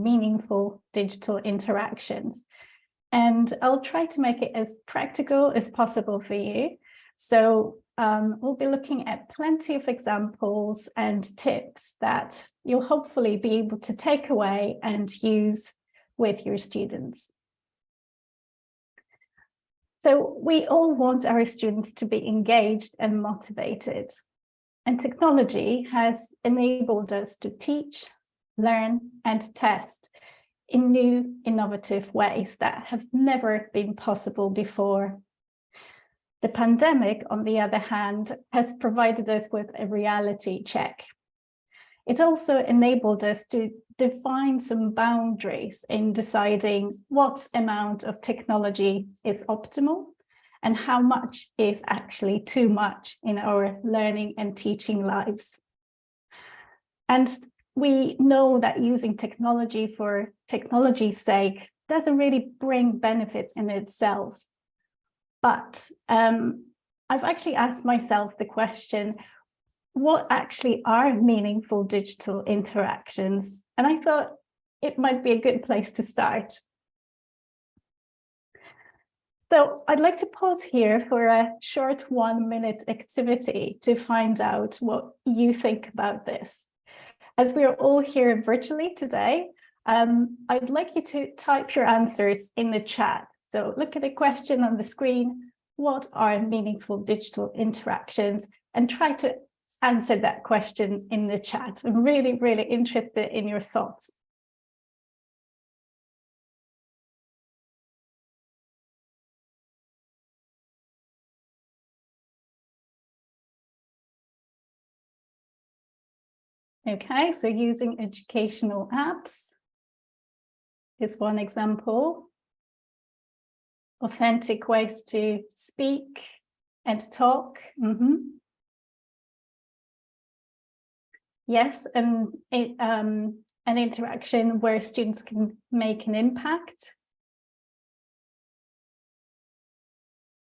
meaningful digital interactions. And I'll try to make it as practical as possible for you. So we'll be looking at plenty of examples and tips that you'll hopefully be able to take away and use with your students. So we all want our students to be engaged and motivated. And technology has enabled us to teach, learn, and test in new, innovative ways that have never been possible before. The pandemic, on the other hand, has provided us with a reality check. It also enabled us to define some boundaries in deciding what amount of technology is optimal and how much is actually too much in our learning and teaching lives. And we know that using technology for technology's sake doesn't really bring benefits in itself. But I've actually asked myself the question, what actually are meaningful digital interactions? And I thought it might be a good place to start. So I'd like to pause here for a short 1-minute activity to find out what you think about this. As we are all here virtually today, I'd like you to type your answers in the chat. So look at the question on the screen, what are meaningful digital interactions? And try to answer that question in the chat. I'm really, really interested in your thoughts. Okay, so using educational apps is one example. Authentic ways to speak and talk. Yes, and an interaction where students can make an impact.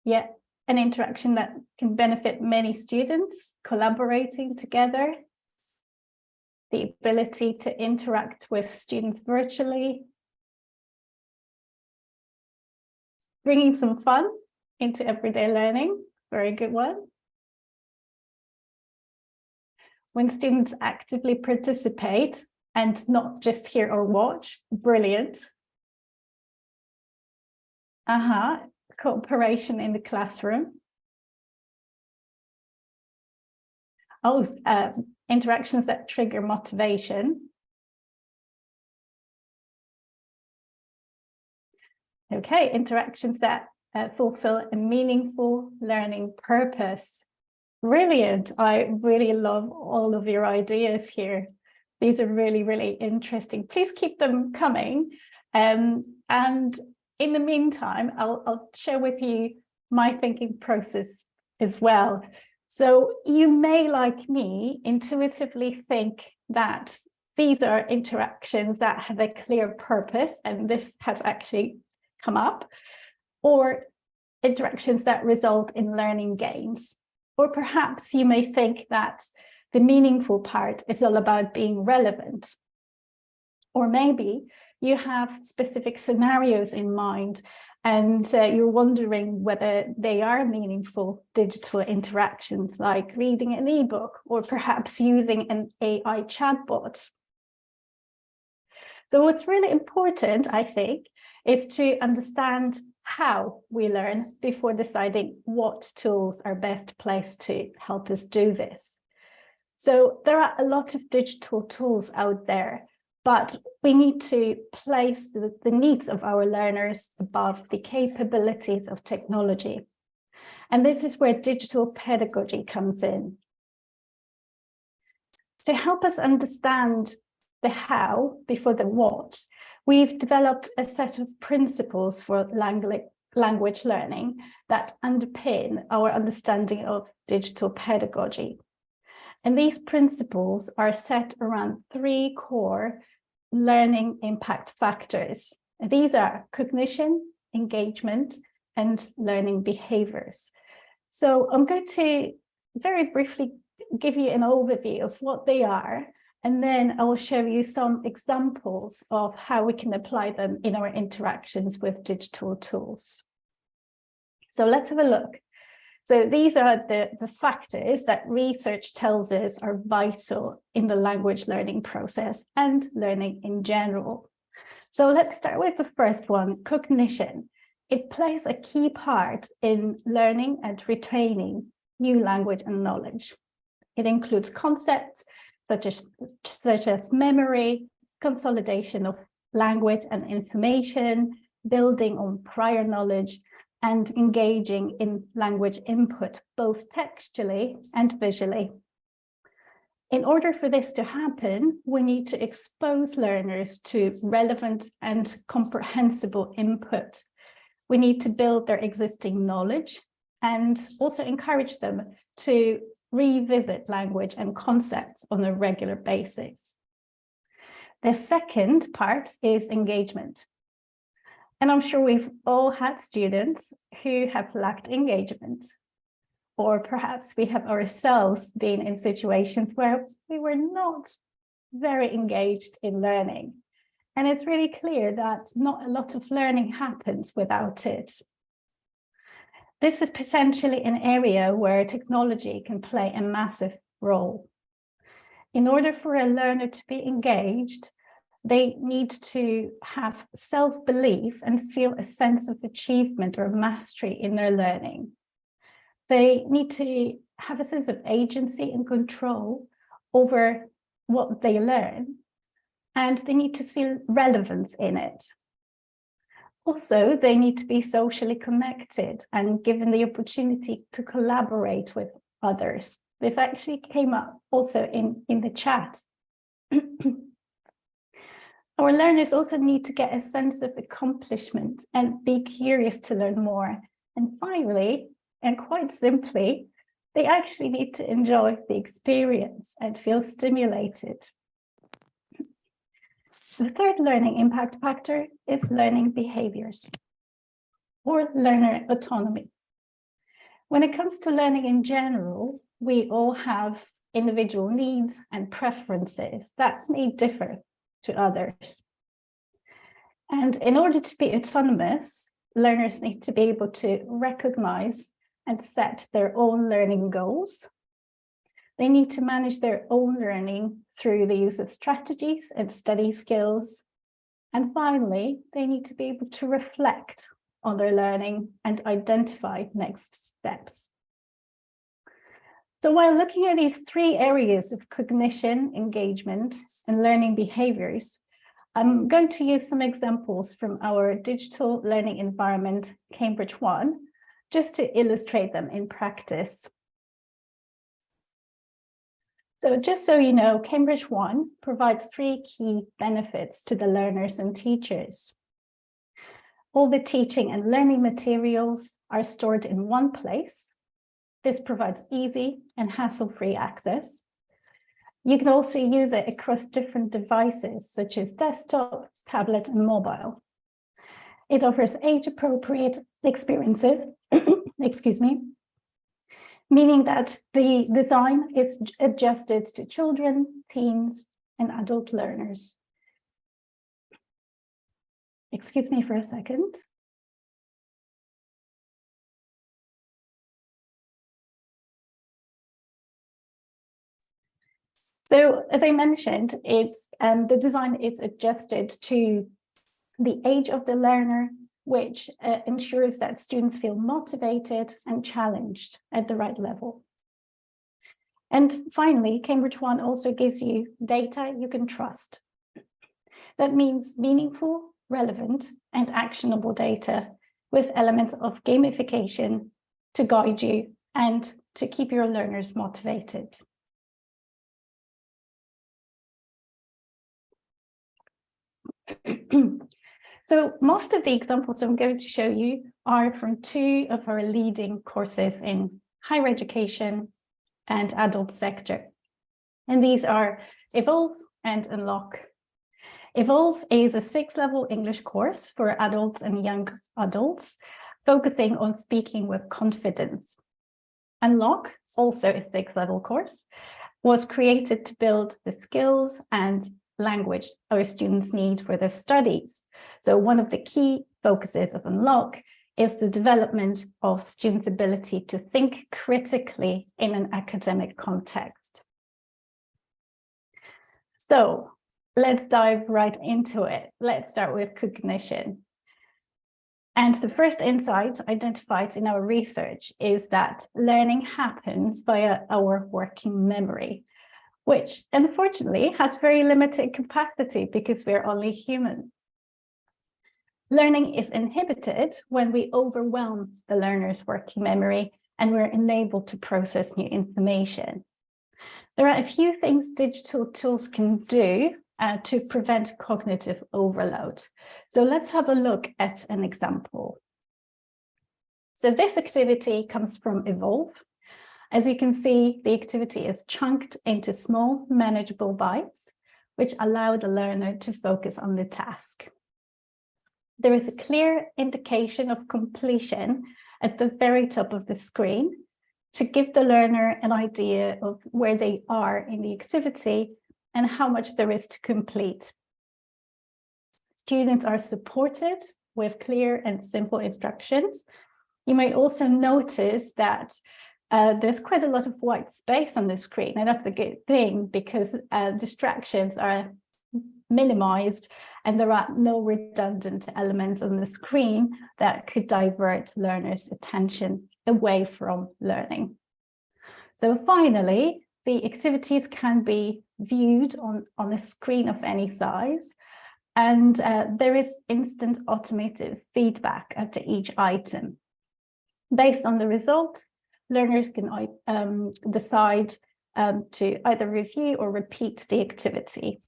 Yeah, an interaction that can benefit many students, collaborating together. The ability to interact with students virtually. Bringing some fun into everyday learning, very good one. When students actively participate and not just hear or watch, brilliant. Cooperation in the classroom. Oh, interactions that trigger motivation. Okay, interactions that fulfill a meaningful learning purpose. Brilliant. I really love all of your ideas here. These are really, really interesting. Please keep them coming. And in the meantime, I'll share with you my thinking process as well. So you may, like me, intuitively think that these are interactions that have a clear purpose, and this has actually come up, or interactions that result in learning gains. Or perhaps you may think that the meaningful part is all about being relevant. Or maybe you have specific scenarios in mind and you're wondering whether they are meaningful digital interactions, like reading an ebook or perhaps using an AI chatbot. So what's really important, I think, is to understand how we learn before deciding what tools are best placed to help us do this. So there are a lot of digital tools out there, but we need to place the needs of our learners above the capabilities of technology. And this is where digital pedagogy comes in. To help us understand the how before the what, we've developed a set of principles for language learning that underpin our understanding of digital pedagogy. And these principles are set around 3 core learning impact factors. And these are cognition, engagement, and learning behaviors. So I'm going to very briefly give you an overview of what they are And then I will show you some examples of how we can apply them in our interactions with digital tools. So let's have a look. So these are the factors that research tells us are vital in the language learning process and learning in general. So let's start with the first one, cognition. It plays a key part in learning and retaining new language and knowledge. It includes concepts such as memory, consolidation of language and information, building on prior knowledge, and engaging in language input, both textually and visually. In order for this to happen, we need to expose learners to relevant and comprehensible input. We need to build their existing knowledge and also encourage them to revisit language and concepts on a regular basis. The second part is engagement. And I'm sure we've all had students who have lacked engagement, or perhaps we have ourselves been in situations where we were not very engaged in learning. And it's really clear that not a lot of learning happens without it. This is potentially an area where technology can play a massive role. In order for a learner to be engaged, they need to have self-belief and feel a sense of achievement or mastery in their learning. They need to have a sense of agency and control over what they learn, and they need to see relevance in it. Also, they need to be socially connected and given the opportunity to collaborate with others. This actually came up also in the chat. Our learners also need to get a sense of accomplishment and be curious to learn more. And finally, and quite simply, they actually need to enjoy the experience and feel stimulated. The third learning impact factor is learning behaviors or learner autonomy. When it comes to learning in general, we all have individual needs and preferences that may differ to others. And in order to be autonomous, learners need to be able to recognize and set their own learning goals. They need to manage their own learning through the use of strategies and study skills. And finally, they need to be able to reflect on their learning and identify next steps. So while looking at these three areas of cognition, engagement, and learning behaviors, I'm going to use some examples from our digital learning environment, Cambridge One, just to illustrate them in practice. So just so you know, Cambridge One provides three key benefits to the learners and teachers. All the teaching and learning materials are stored in one place. This provides easy and hassle-free access. You can also use it across different devices, such as desktop, tablet, and mobile. It offers age-appropriate experiences, excuse me, meaning that the design is adjusted to children, teens, and adult learners. Excuse me for a second. So as I mentioned, the design is adjusted to the age of the learner, which ensures that students feel motivated and challenged at the right level. And finally, Cambridge One also gives you data you can trust. That means meaningful, relevant, and actionable data with elements of gamification to guide you and to keep your learners motivated. So most of the examples I'm going to show you are from two of our leading courses in higher education and adult sector. And these are Evolve and Unlock. Evolve is a 6-level English course for adults and young adults, focusing on speaking with confidence. Unlock, also a 6-level course, was created to build the skills and language our students need for their studies. So one of the key focuses of Unlock is the development of students' ability to think critically in an academic context. So let's dive right into it. Let's start with cognition. And the first insight identified in our research is that learning happens via our working memory, which unfortunately has very limited capacity because we're only human. Learning is inhibited when we overwhelm the learner's working memory and we're unable to process new information. There are a few things digital tools can do to prevent cognitive overload. So let's have a look at an example. So this activity comes from Evolve. As you can see, the activity is chunked into small, manageable bites, which allow the learner to focus on the task. There is a clear indication of completion at the very top of the screen to give the learner an idea of where they are in the activity and how much there is to complete. Students are supported with clear and simple instructions. You may also notice that there's quite a lot of white space on the screen, and that's a good thing because distractions are minimized and there are no redundant elements on the screen that could divert learners' attention away from learning. So finally, the activities can be viewed on a screen of any size, and there is instant automated feedback after each item. Based on the result, learners can decide to either review or repeat the activity.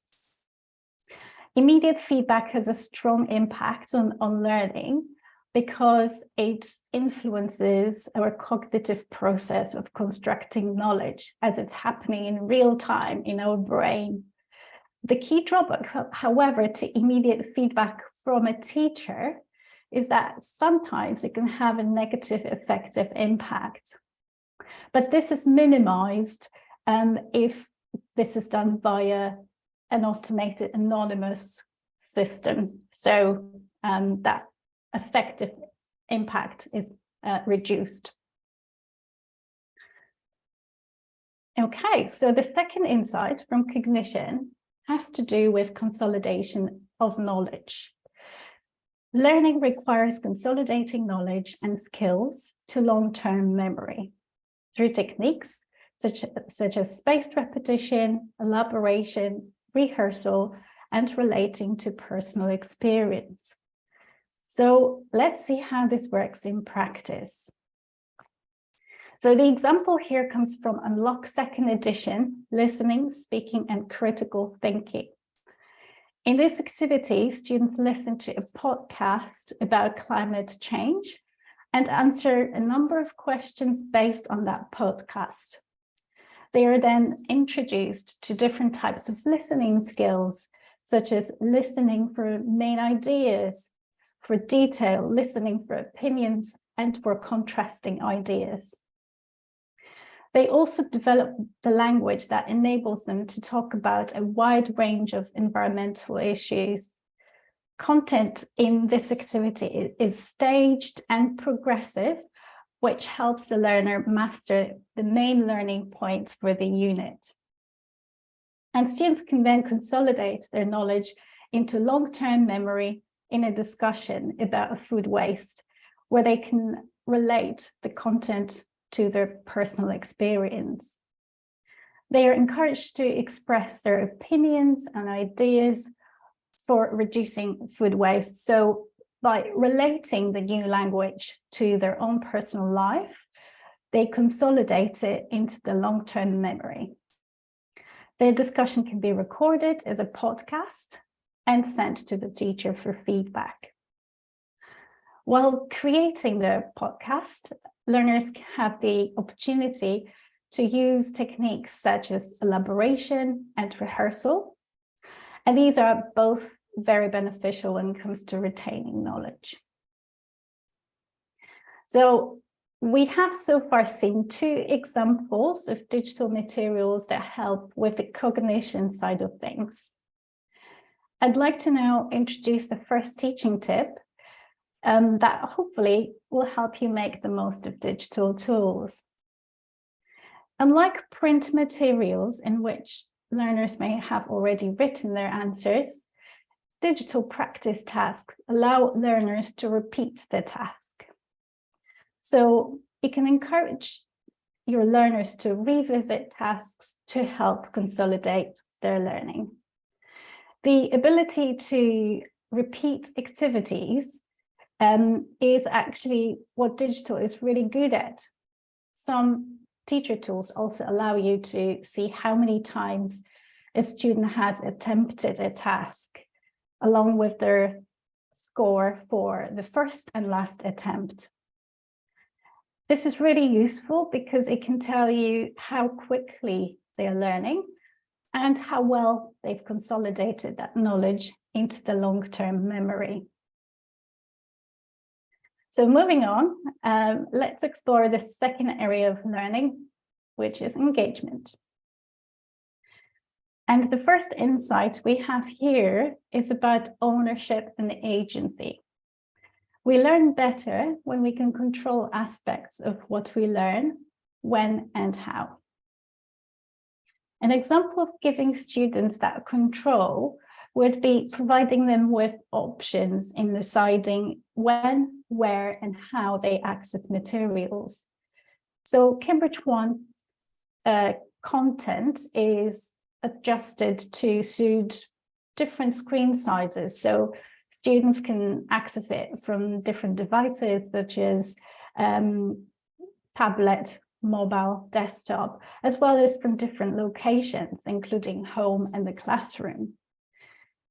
Immediate feedback has a strong impact on learning because it influences our cognitive process of constructing knowledge as it's happening in real time in our brain. The key drawback, however, to immediate feedback from a teacher is that sometimes it can have a negative affective impact. But this is minimized if this is done via an automated anonymous system. So that affective impact is reduced. Okay, so the second insight from cognition has to do with consolidation of knowledge. Learning requires consolidating knowledge and skills to long-term memory through techniques such as spaced repetition, elaboration, rehearsal, and relating to personal experience. So let's see how this works in practice. So the example here comes from Unlock Second Edition, Listening, Speaking, and Critical Thinking. In this activity, students listen to a podcast about climate change and answer a number of questions based on that podcast. They are then introduced to different types of listening skills, such as listening for main ideas, for detail, listening for opinions, and for contrasting ideas. They also develop the language that enables them to talk about a wide range of environmental issues. Content in this activity is staged and progressive, which helps the learner master the main learning points for the unit. And students can then consolidate their knowledge into long-term memory in a discussion about food waste, where they can relate the content to their personal experience. They are encouraged to express their opinions and ideas for reducing food waste. So by relating the new language to their own personal life, they consolidate it into the long-term memory. The discussion can be recorded as a podcast and sent to the teacher for feedback. While creating the podcast, learners have the opportunity to use techniques such as elaboration and rehearsal. And these are both very beneficial when it comes to retaining knowledge. So We have so far seen two examples of digital materials that help with the cognition side of things. I'd like to now introduce the first teaching tip that hopefully will help you make the most of digital tools. Unlike print materials in which learners may have already written their answers, digital practice tasks allow learners to repeat the task. So you can encourage your learners to revisit tasks to help consolidate their learning. The ability to repeat activities is actually what digital is really good at. Some teacher tools also allow you to see how many times a student has attempted a task, along with their score for the first and last attempt. This is really useful because it can tell you how quickly they're learning and how well they've consolidated that knowledge into the long-term memory. So moving on, let's explore the second area of learning, which is engagement. And the first insight we have here is about ownership and agency. We learn better when we can control aspects of what we learn, when and how. An example of giving students that control would be providing them with options in deciding when, where, and how they access materials. So Cambridge One content is adjusted to suit different screen sizes. So students can access it from different devices, such as tablet, mobile, desktop, as well as from different locations, including home and the classroom.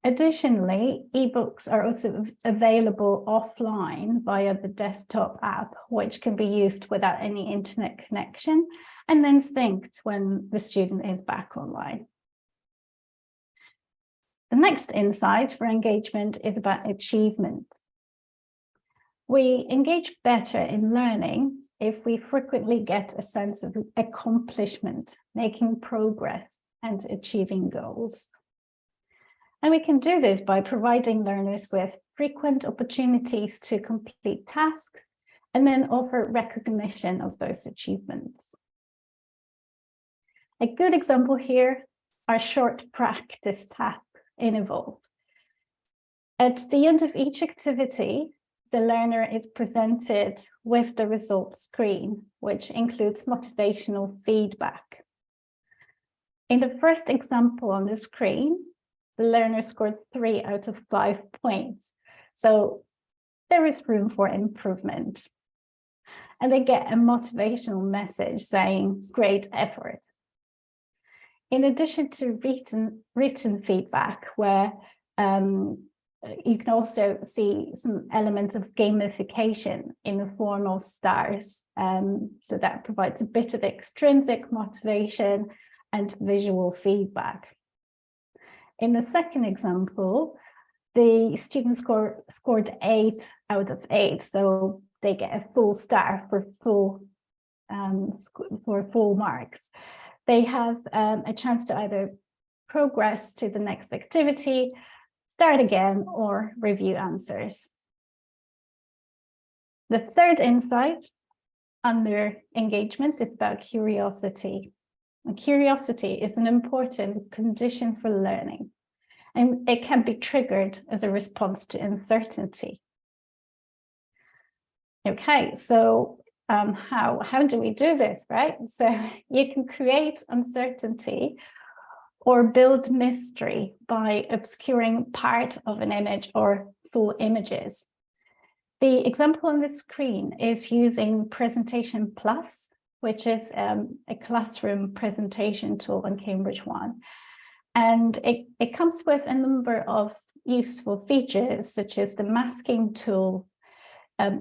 Additionally, ebooks are also available offline via the desktop app, which can be used without any internet connection and then synced when the student is back online. The next insight for engagement is about achievement. We engage better in learning if we frequently get a sense of accomplishment, making progress, and achieving goals. And we can do this by providing learners with frequent opportunities to complete tasks and then offer recognition of those achievements. A good example here are short practice tasks in Evolve. At the end of each activity, the learner is presented with the results screen, which includes motivational feedback. In the first example on the screen, the learner scored 3 out of 5 points. So there is room for improvement. And they get a motivational message saying, great effort. In addition to written feedback, where you can also see some elements of gamification in the form of stars. So that provides a bit of extrinsic motivation and visual feedback. In the second example, the student scored 8 out of 8, so they get a full star for full marks. They have a chance to either progress to the next activity, start again, or review answers. The third insight under engagement is about curiosity. And curiosity is an important condition for learning, and it can be triggered as a response to uncertainty. Okay, so how do we do this, right? So you can create uncertainty or build mystery by obscuring part of an image or full images. The example on the screen is using Presentation Plus, which is a classroom presentation tool on Cambridge One. And it comes with a number of useful features, such as the masking tool.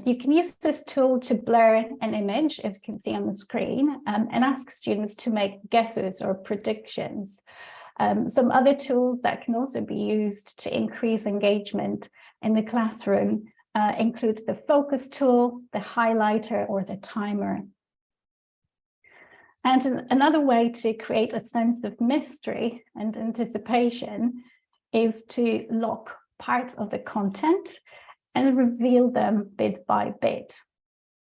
You can use this tool to blur an image, as you can see on the screen, and ask students to make guesses or predictions. Some other tools that can also be used to increase engagement in the classroom includes the focus tool, the highlighter, or the timer. And another way to create a sense of mystery and anticipation is to lock parts of the content and reveal them bit by bit.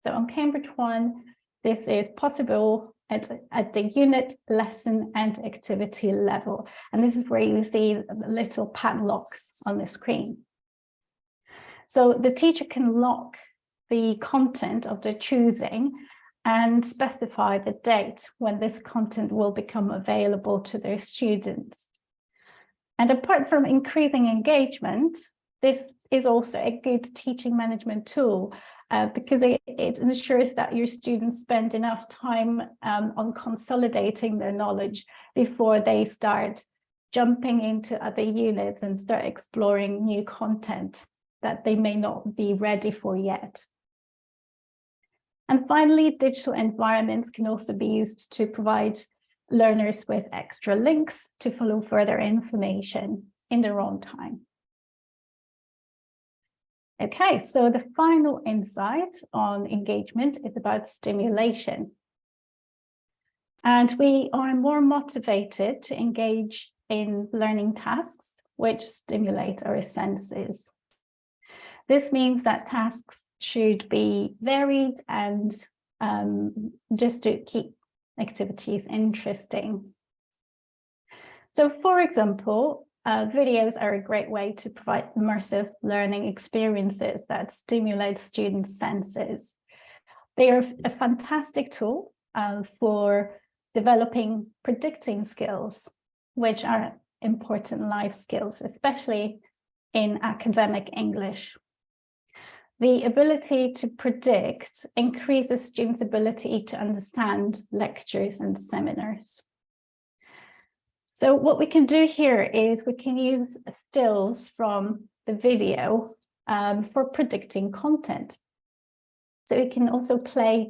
So on Cambridge 1, this is possible at the unit, lesson, and activity level. And this is where you see the little padlocks on the screen. So the teacher can lock the content of their choosing and specify the date when this content will become available to their students. And apart from increasing engagement, this is also a good teaching management tool because it ensures that your students spend enough time on consolidating their knowledge before they start jumping into other units and start exploring new content that they may not be ready for yet. And finally, digital environments can also be used to provide learners with extra links to follow further information in their own time. Okay, so the final insight on engagement is about stimulation. And we are more motivated to engage in learning tasks which stimulate our senses. This means that tasks should be varied and just to keep activities interesting. So for example, videos are a great way to provide immersive learning experiences that stimulate students' senses. They are a fantastic tool for developing predicting skills, which are important life skills, especially in academic English. The ability to predict increases students' ability to understand lectures and seminars. So what we can do here is we can use stills from the video for predicting content. So we can also play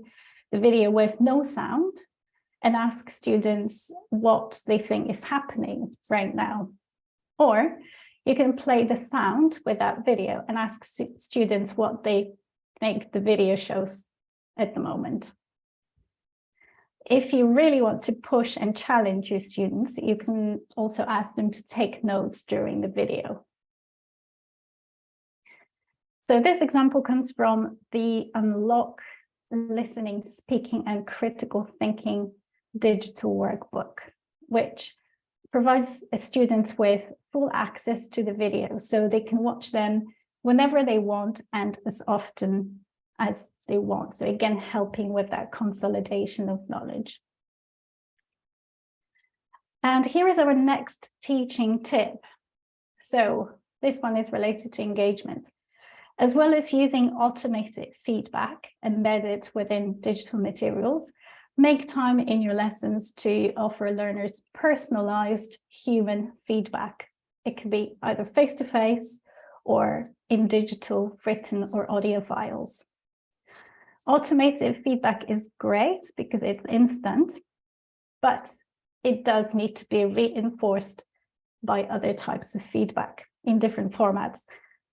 the video with no sound and ask students what they think is happening right now. Or you can play the sound with that video and ask students what they think the video shows at the moment. If you really want to push and challenge your students, you can also ask them to take notes during the video. So this example comes from the Unlock Listening, Speaking, and Critical Thinking digital workbook, which provides students with full access to the videos, so they can watch them whenever they want and as often as they want. So again, helping with that consolidation of knowledge. And here is our next teaching tip. So this one is related to engagement. As well as using automated feedback embedded within digital materials, make time in your lessons to offer learners personalized human feedback. It can be either face-to-face or in digital, written, or audio files. Automated feedback is great because it's instant, but it does need to be reinforced by other types of feedback in different formats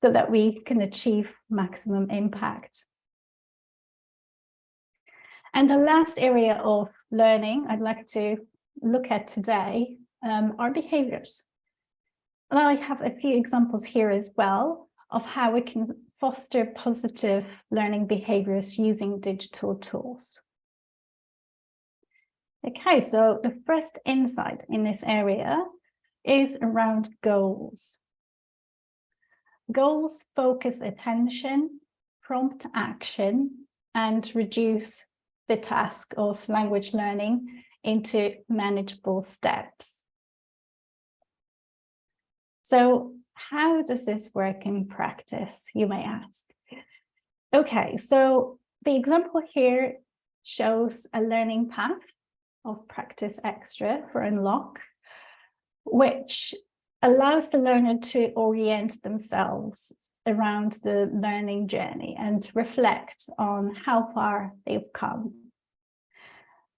so that we can achieve maximum impact. And the last area of learning I'd like to look at today are behaviors. And I have a few examples here as well of how we can foster positive learning behaviors using digital tools. Okay, so the first insight in this area is around goals. Goals focus attention, prompt action, and reduce the task of language learning into manageable steps. So how does this work in practice, you may ask? Okay, so the example here shows a learning path of Practice Extra for Unlock, which allows the learner to orient themselves around the learning journey and reflect on how far they've come.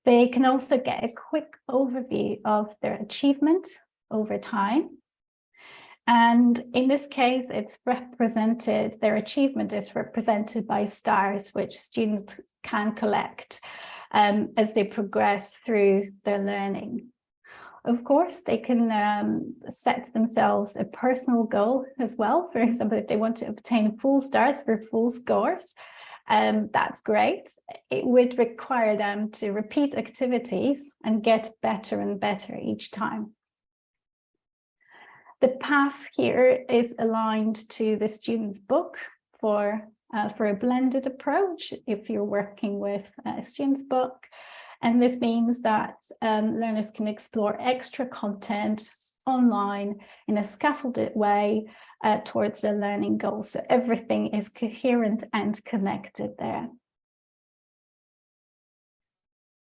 They can also get a quick overview of their achievement over time. And in this case, it's represented, their achievement is represented by stars, which students can collect as they progress through their learning. Of course, they can set themselves a personal goal as well. For example, if they want to obtain full stars for full scores, that's great. It would require them to repeat activities and get better and better each time. The path here is aligned to the student's book for a blended approach if you're working with a student's book. And this means that learners can explore extra content online in a scaffolded way towards their learning goals. So everything is coherent and connected there.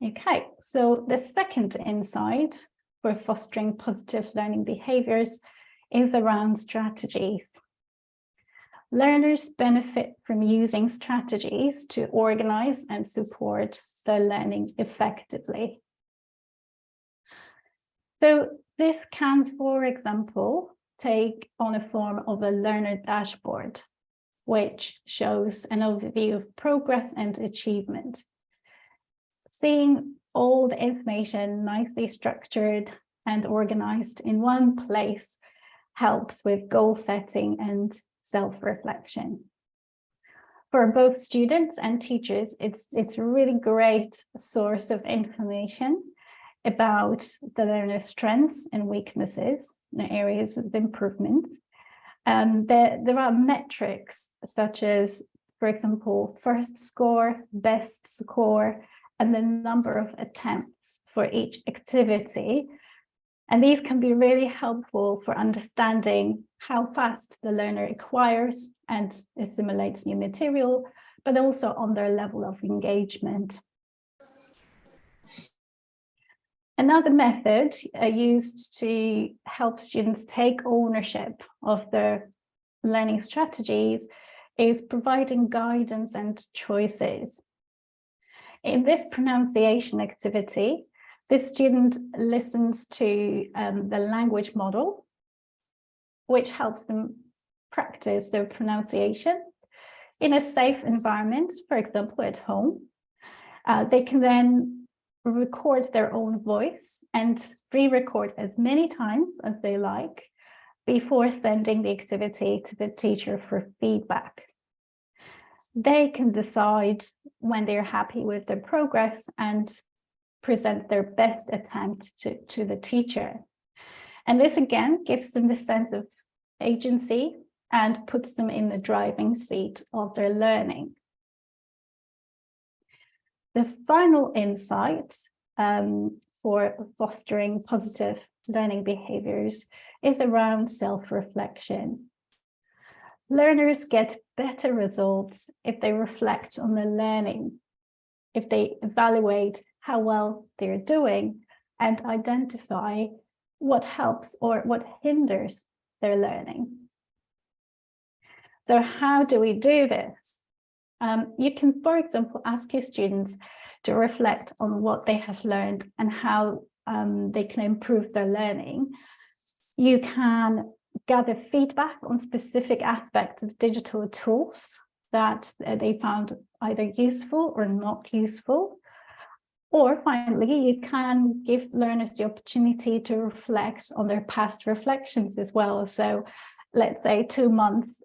Okay, so the second insight for fostering positive learning behaviors is around strategies. Learners benefit from using strategies to organize and support their learning effectively. So this can, for example, take on a form of a learner dashboard, which shows an overview of progress and achievement. Seeing all the information nicely structured and organized in one place helps with goal setting and self-reflection. For both students and teachers, it's a really great source of information about the learner's strengths and weaknesses and areas of improvement. There are metrics such as, for example, first score, best score, and the number of attempts for each activity. And these can be really helpful for understanding how fast the learner acquires and assimilates new material, but also on their level of engagement. Another method used to help students take ownership of their learning strategies is providing guidance and choices. In this pronunciation activity, the student listens to the language model, which helps them practice their pronunciation in a safe environment, for example, at home. They can then record their own voice and re-record as many times as they like before sending the activity to the teacher for feedback. They can decide when they're happy with their progress and present their best attempt to the teacher. And this again gives them the sense of agency and puts them in the driving seat of their learning. The final insight for fostering positive learning behaviors is around self-reflection. Learners get better results if they reflect on their learning, if they evaluate how well they're doing and identify what helps or what hinders their learning. So how do we do this? You can, for example, ask your students to reflect on what they have learned and how they can improve their learning. You can gather feedback on specific aspects of digital tools that they found either useful or not useful. Or finally, you can give learners the opportunity to reflect on their past reflections as well. So let's say 2 months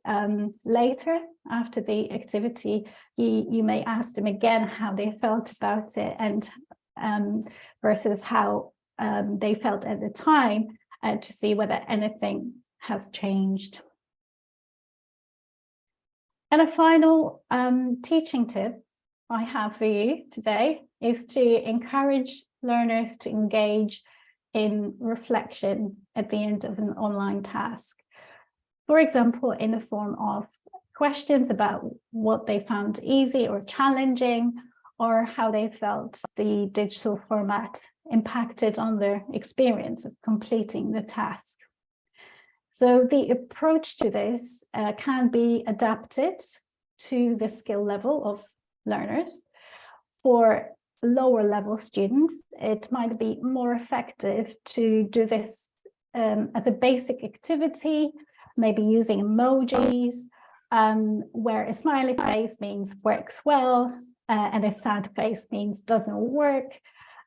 later, after the activity, you may ask them again how they felt about it and versus how they felt at the time to see whether anything has changed. And a final teaching tip I have for you today is to encourage learners to engage in reflection at the end of an online task. For example, in the form of questions about what they found easy or challenging, or how they felt the digital format impacted on their experience of completing the task. So the approach to this can be adapted to the skill level of learners. For lower level students, it might be more effective to do this as a basic activity, maybe using emojis, where a smiley face means works well, and a sad face means doesn't work.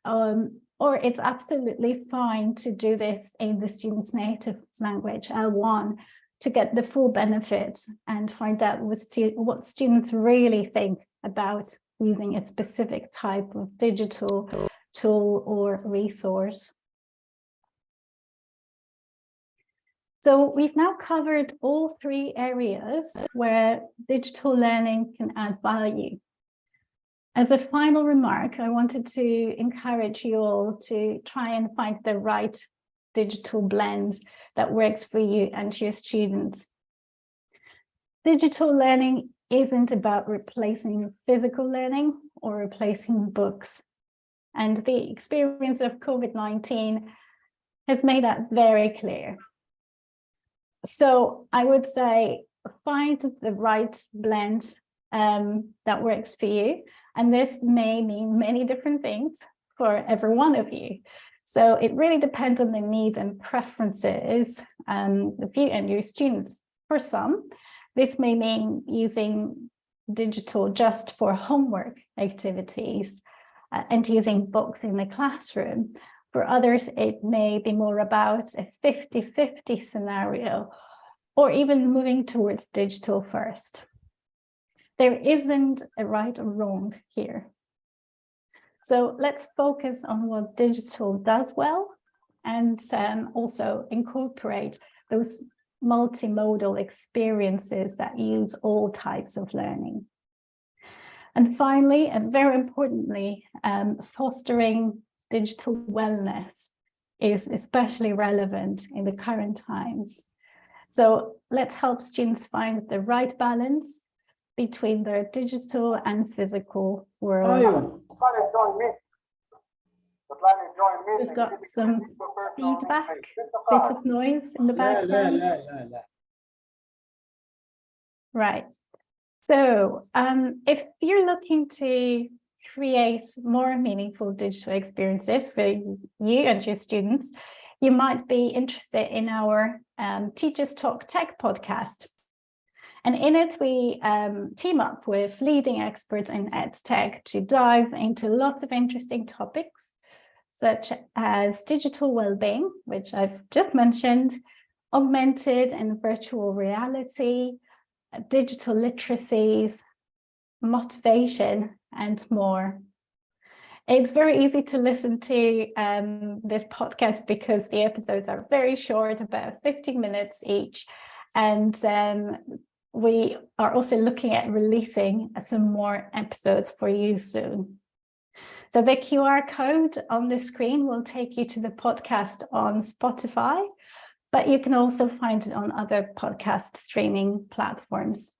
Or it's absolutely fine to do this in the student's native language, L1, to get the full benefit and find out what students really think about using a specific type of digital tool or resource. So we've now covered all three areas where digital learning can add value. As a final remark, I wanted to encourage you all to try and find the right digital blend that works for you and your students. Digital learning isn't about replacing physical learning or replacing books. And the experience of COVID-19 has made that very clear. So I would say find the right blend that works for you. And this may mean many different things for every one of you. So it really depends on the needs and preferences of you and your students. For some, this may mean using digital just for homework activities and using books in the classroom. For others, it may be more about a 50-50 scenario, or even moving towards digital first. There isn't a right or wrong here. So let's focus on what digital does well, and also incorporate those multimodal experiences that use all types of learning. And finally, and very importantly, fostering digital wellness is especially relevant in the current times. So let's help students find the right balance between their digital and physical worlds. We've got some feedback, bit of noise in the background. Right. So if you're looking to create more meaningful digital experiences for you and your students, you might be interested in our Teachers Talk Tech podcast. And in it, we team up with leading experts in EdTech to dive into lots of interesting topics, such as digital well-being, which I've just mentioned, augmented and virtual reality, digital literacies, motivation, and more. It's very easy to listen to this podcast because the episodes are very short, about 15 minutes each. And we are also looking at releasing some more episodes for you soon. So the QR code on the screen will take you to the podcast on Spotify, but you can also find it on other podcast streaming platforms.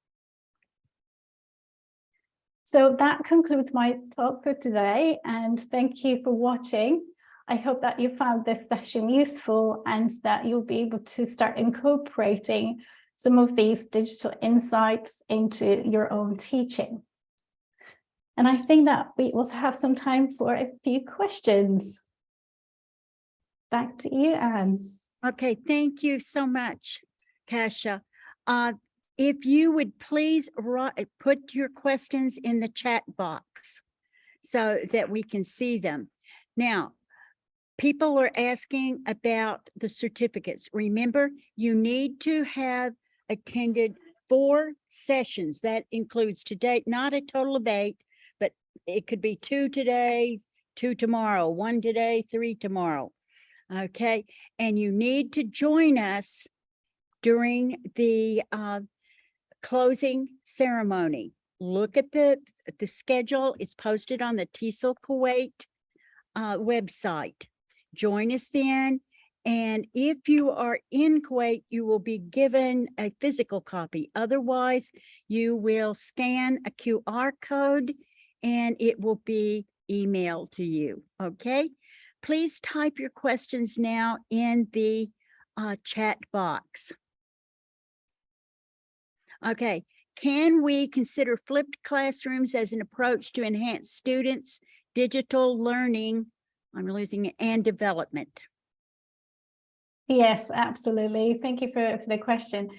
So that concludes my talk for today, and thank you for watching. I hope that you found this session useful and that you'll be able to start incorporating some of these digital insights into your own teaching. And I think that we also have some time for a few questions. Back to you, Anne. Okay, thank you so much, Kasia. If you would please put your questions in the chat box so that we can see them. Now, people are asking about the certificates. Remember, you need to have attended 4 sessions. That includes today, not a total of 8, but it could be 2 today, 2 tomorrow, 1 today, 3 tomorrow. Okay, and you need to join us during the closing ceremony. Look at the schedule. It's posted on the Tesol Kuwait website. Join us then. And if you are in Kuwait, you will be given a physical copy. Otherwise, you will scan a QR code and it will be emailed to you. Okay. Please type your questions now in the chat box. Okay, can we consider flipped classrooms as an approach to enhance students' digital learning, I'm losing it, and development? Yes, absolutely. Thank you for the question.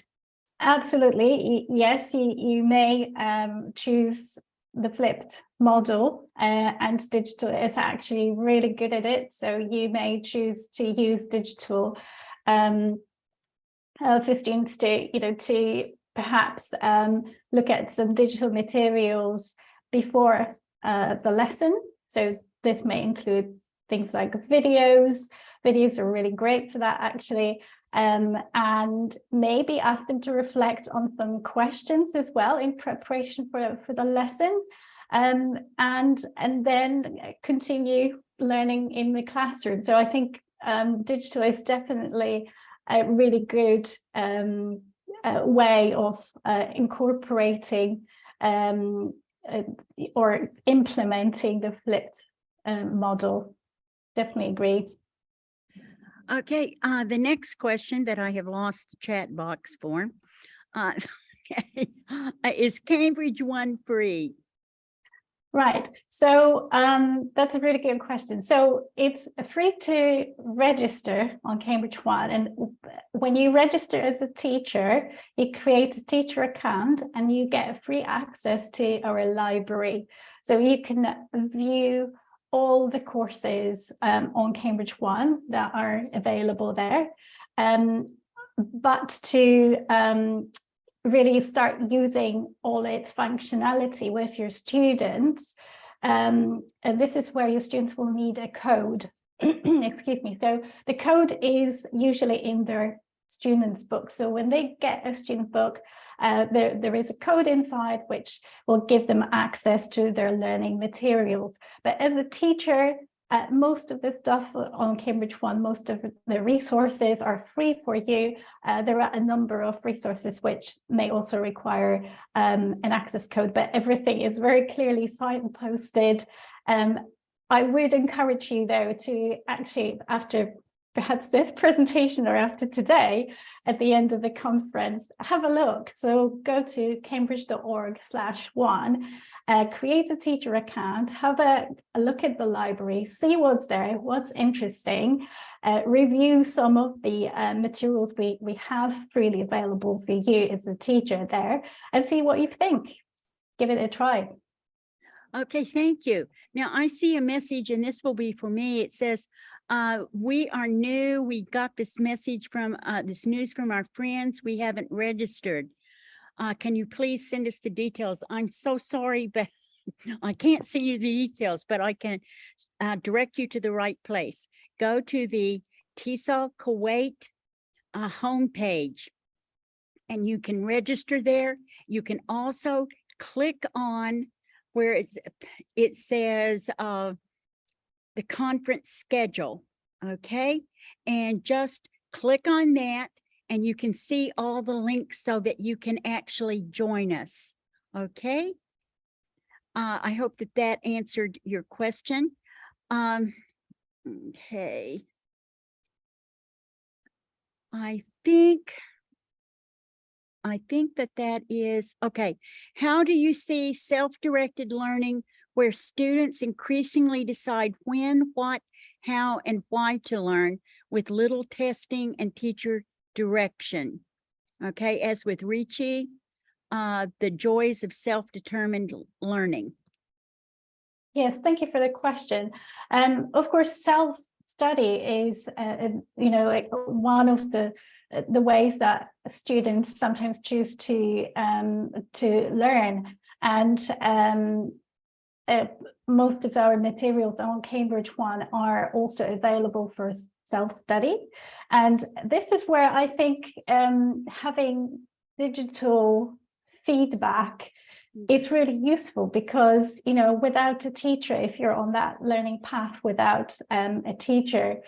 Absolutely. Yes, you may choose the flipped model, and digital is actually really good at it. So you may choose to use digital for students to, to perhaps look at some digital materials before the lesson. So this may include things like videos. Videos are really great for that, actually. And maybe ask them to reflect on some questions as well in preparation for the lesson, and then continue learning in the classroom. So I think digital is definitely a really good way of incorporating or implementing the flipped model. Definitely agree. Okay, the next question that I have lost the chat box for is Cambridge One free? Right. So that's a really good question. So it's free to register on Cambridge One. And when you register as a teacher, you create a teacher account and you get free access to our library. So you can view all the courses on Cambridge One that are available there. But to really start using all its functionality with your students, and this is where your students will need a code. Excuse me. So the code is usually in their students' book. So when they get a student book, there is a code inside which will give them access to their learning materials. But as a teacher, most of the stuff on Cambridge One, most of the resources are free for you. There are a number of resources which may also require an access code, but everything is very clearly signposted. I would encourage you, though, to actually, after perhaps this presentation or after today, at the end of the conference, have a look. So go to cambridge.org/one, create a teacher account, have a look at the library, see what's there, what's interesting, review some of the materials we have freely available for you as a teacher there, and see what you think. Give it a try. Okay, thank you. Now I see a message, and this will be for me. It says, we are new. We got this message from this news from our friends. We haven't registered. Can you please send us the details? I'm so sorry, but I can't send you the details, but I can direct you to the right place. Go to the Tesol Kuwait homepage, and you can register there. You can also click on where it says the conference schedule, okay? And just click on that and you can see all the links so that you can actually join us, okay? I hope that that answered your question. Okay. I think that is, okay. How do you see self-directed learning where students increasingly decide when, what, how, and why to learn with little testing and teacher direction? Okay, as with Ricci, the joys of self-determined learning. Yes, thank you for the question. Of course, self-study is, one of the ways that students sometimes choose to learn, and most of our materials on Cambridge One are also available for self-study. And this is where I think having digital feedback, it's really useful because, without a teacher, if you're on that learning path without a teacher,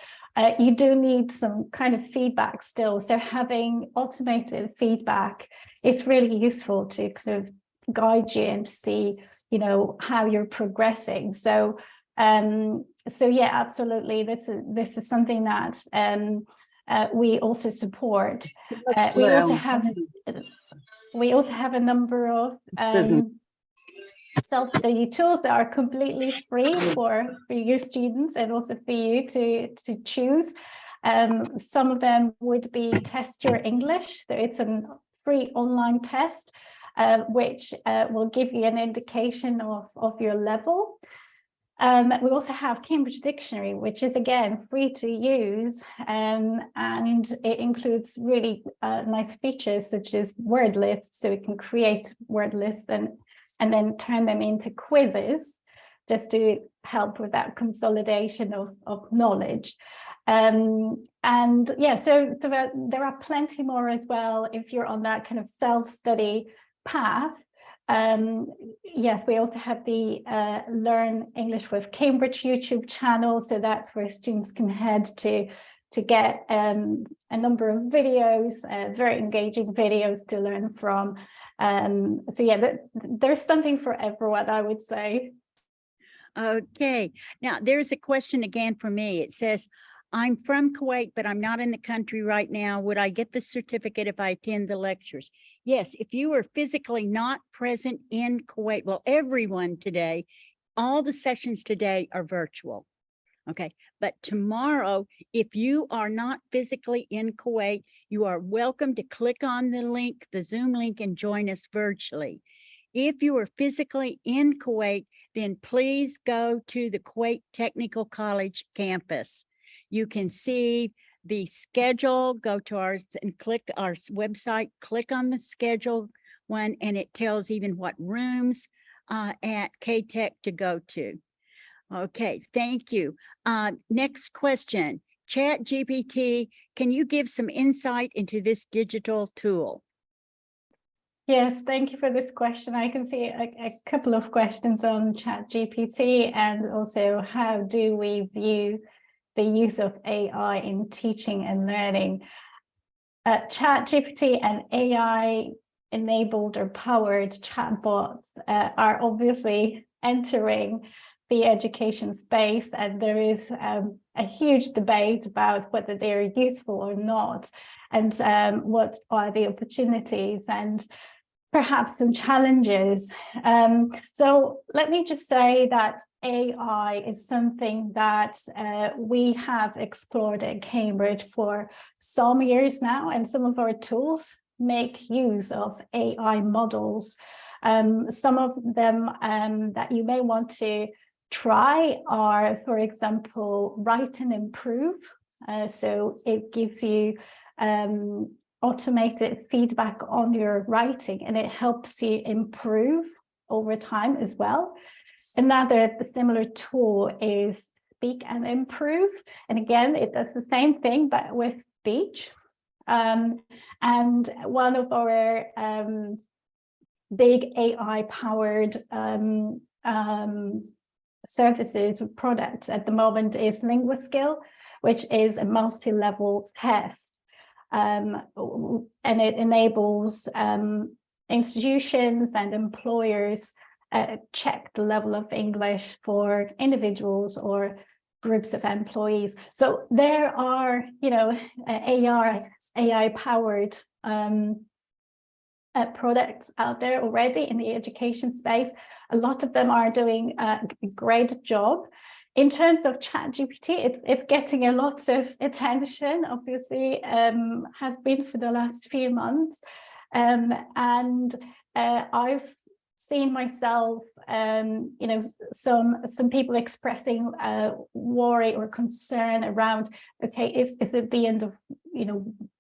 you do need some kind of feedback still. So having automated feedback, it's really useful to sort of guide you and to see, how you're progressing. So, yeah, absolutely. This is something that we also support. We also have a number of self-study tools that are completely free for your students and also for you to choose. Some of them would be Test Your English. So it's a free online test, which will give you an indication of your level. We also have Cambridge Dictionary, which is, again, free to use, and it includes really nice features such as word lists, so we can create word lists and then turn them into quizzes, just to help with that consolidation of knowledge. And yeah, so there are plenty more as well if you're on that kind of self-study path. Yes, we also have the Learn English with Cambridge YouTube channel, so that's where students can head to get a number of videos, very engaging videos to learn from. So yeah, there's something for everyone, I would say. Okay, now there's a question again for me. It says, I'm from Kuwait, but I'm not in the country right now. Would I get the certificate if I attend the lectures? Yes, if you are physically not present in Kuwait, well, everyone today, all the sessions today are virtual. Okay, but tomorrow, if you are not physically in Kuwait, you are welcome to click on the link, the Zoom link, and join us virtually. If you are physically in Kuwait, then please go to the Kuwait Technical College campus. You can see the schedule, go to ours and click our website, click on the schedule one, and it tells even what rooms at K-Tech to go to. Okay, thank you. Next question, ChatGPT, can you give some insight into this digital tool? Yes, thank you for this question. I can see a couple of questions on ChatGPT, and also how do we view the use of AI in teaching and learning. ChatGPT and AI-enabled or powered chatbots are obviously entering the education space, and there is a huge debate about whether they are useful or not, and what are the opportunities and perhaps some challenges. So let me just say that AI is something that we have explored at Cambridge for some years now, and some of our tools make use of AI models. Some of them that you may want to try are, for example, Write and Improve. So it gives you automated feedback on your writing, and it helps you improve over time as well. Another similar tool is Speak and Improve, and again, it does the same thing but with speech. And one of our big AI-powered services or products at the moment is LinguaSkill, which is a multi-level test. And it enables institutions and employers check the level of English for individuals or groups of employees. So there are, AI-powered products out there already in the education space. A lot of them are doing a great job. In terms of ChatGPT, it's getting a lot of attention, obviously, has been for the last few months. And I've seen myself, some people expressing worry or concern around, okay, is it the end of,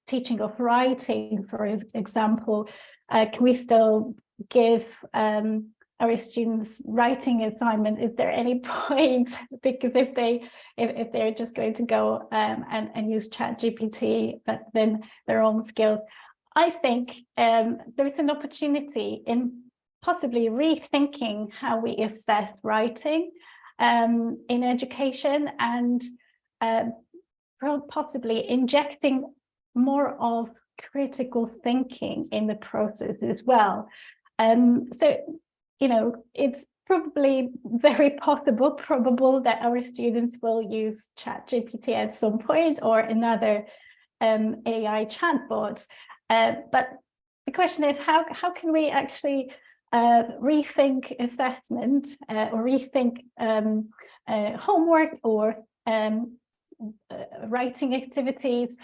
teaching of writing, for example? Can we still give our students writing assignment? Is there any point? Because if they're just going to go and use ChatGPT, but then their own skills, I think there is an opportunity in possibly rethinking how we assess writing in education, and possibly injecting more of critical thinking in the process as well. So, it's probably very probable that our students will use ChatGPT at some point or another AI chatbot. But the question is, how can we actually rethink assessment or rethink homework or writing activities,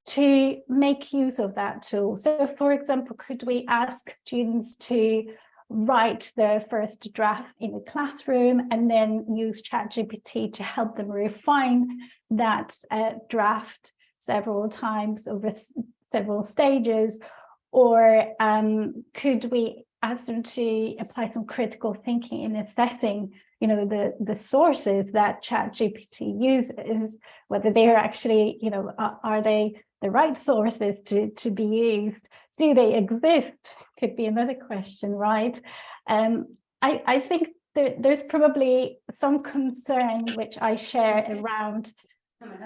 to make use of that tool. So for example, could we ask students to write their first draft in the classroom and then use ChatGPT to help them refine that draft several times over several stages? Or could we ask them to apply some critical thinking in assessing, you know, the sources that ChatGPT uses, whether they're actually, you know, are they the right sources to be used? Do they exist? Could be another question, right? I think there's probably some concern which I share around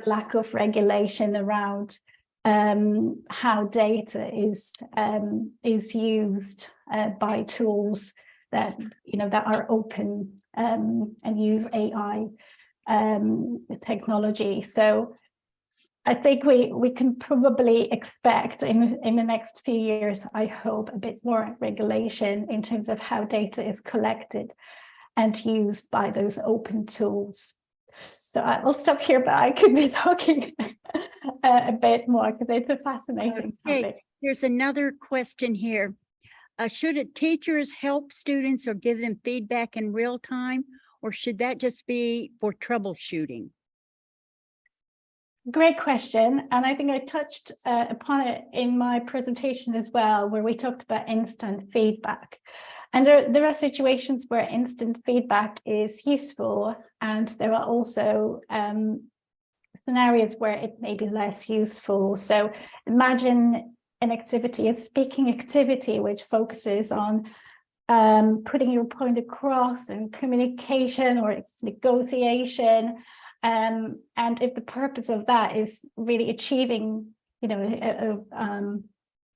lack of regulation around how data is used by tools that, you know, that are open and use AI technology. So I think we can probably expect in the next few years, I hope, a bit more regulation in terms of how data is collected and used by those open tools. So I'll stop here, but I could be talking a bit more because it's a fascinating topic. Here's another question here. Should teachers help students or give them feedback in real time, or should that just be for troubleshooting? Great question. And I think I touched upon it in my presentation as well, where we talked about instant feedback. And there are situations where instant feedback is useful, and there are also scenarios where it may be less useful. So imagine an activity, a speaking activity, which focuses on putting your point across and communication, or it's negotiation. And if the purpose of that is really achieving, you know,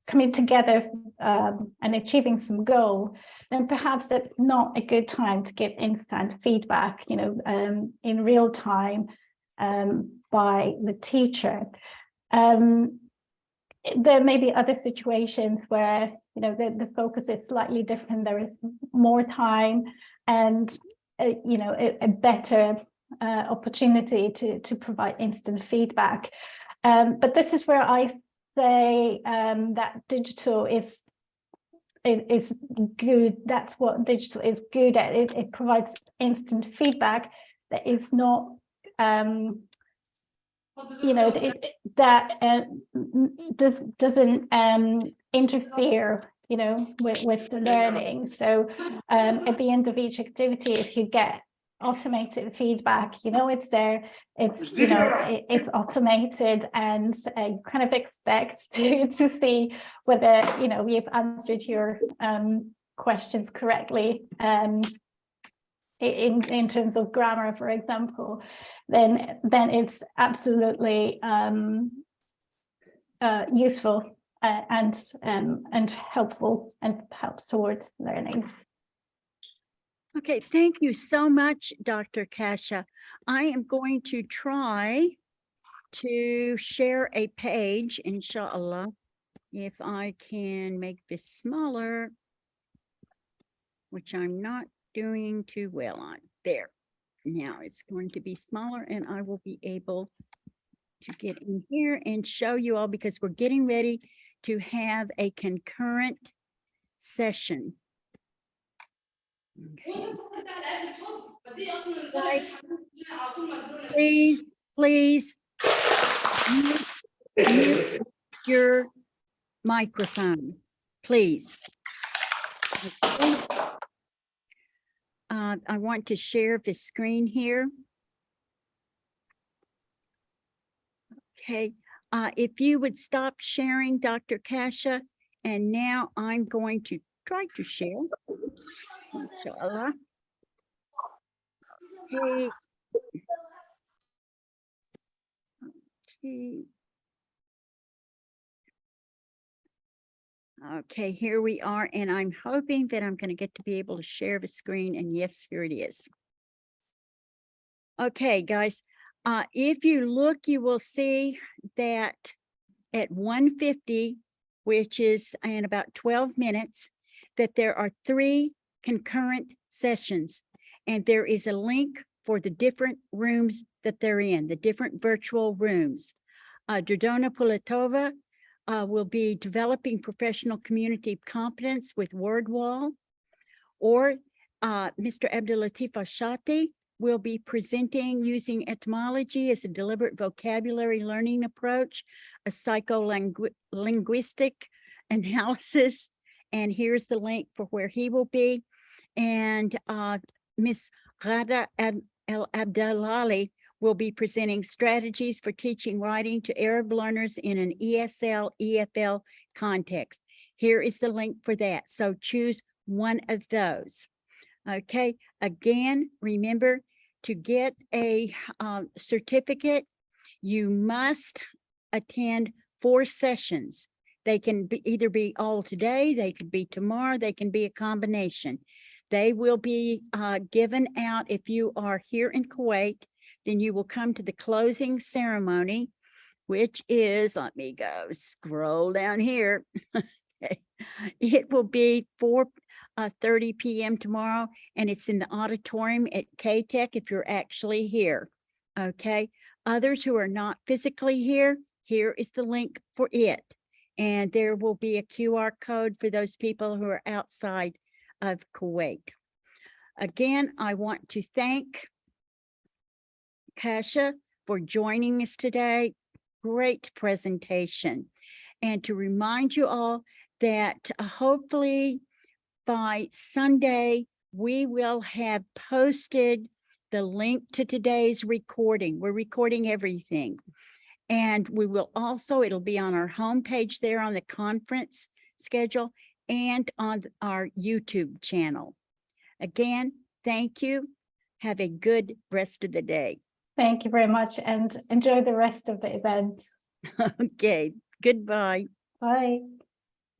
coming together and achieving some goal, then perhaps that's not a good time to give instant feedback, you know, in real time by the teacher. There may be other situations where, you know, the focus is slightly different. There is more time and, you know, a better opportunity to provide instant feedback. But this is where I say that digital is good. That's what digital is good at. It provides instant feedback that is not, you know, that doesn't interfere, you know, with the learning. So at the end of each activity, if you get automated feedback, you know, it's there, it's, you know, it's automated, and you kind of expect to see whether, you know, we've answered your questions correctly in terms of grammar, for example, then it's absolutely useful and helpful, and helps towards learning. Okay, thank you so much, Dr. Kasia. I am going to try to share a page, inshallah, if I can make this smaller, which I'm not doing too well on. There. Now it's going to be smaller, and I will be able to get in here and show you all, because we're getting ready to have a concurrent session. Okay. Guys, please mute your microphone, please. Okay. I want to share the screen here. Okay, if you would stop sharing, Dr. Kasia, and now I'm going to try to share. Inshallah. Okay. Okay. Okay, here we are, and I'm hoping that I'm going to get to be able to share the screen, and yes, here it is. Okay, guys, if you look, you will see that at 1:50, which is in about 12 minutes, that there are 3 concurrent sessions, and there is a link for the different rooms that they're in, the different virtual rooms. Drodona Pulatova will be developing professional community competence with WordWall, or Mr. Abdulatif Ashati will be presenting using etymology as a deliberate vocabulary learning approach, a psycholinguistic analysis. And here's the link for where he will be. And Ms. Ghada El Abdalali will be presenting strategies for teaching writing to Arab learners in an ESL, EFL context. Here is the link for that. So choose one of those. Okay, again, remember to get a certificate, you must attend 4 sessions. They can either be all today, they could be tomorrow, they can be a combination. They will be given out if you are here in Kuwait, then you will come to the closing ceremony, which is, let me go scroll down here. It will be 4:30 p.m. tomorrow, and it's in the auditorium at KTEC if you're actually here. Okay, others who are not physically here, here is the link for it. And there will be a QR code for those people who are outside of Kuwait. Again, I want to thank Kasia for joining us today. Great presentation. And to remind you all that hopefully by Sunday, we will have posted the link to today's recording. We're recording everything. And we will also, it'll be on our homepage there on the conference schedule and on our YouTube channel. Again, thank you. Have a good rest of the day. Thank you very much and enjoy the rest of the event. Okay, goodbye. Bye.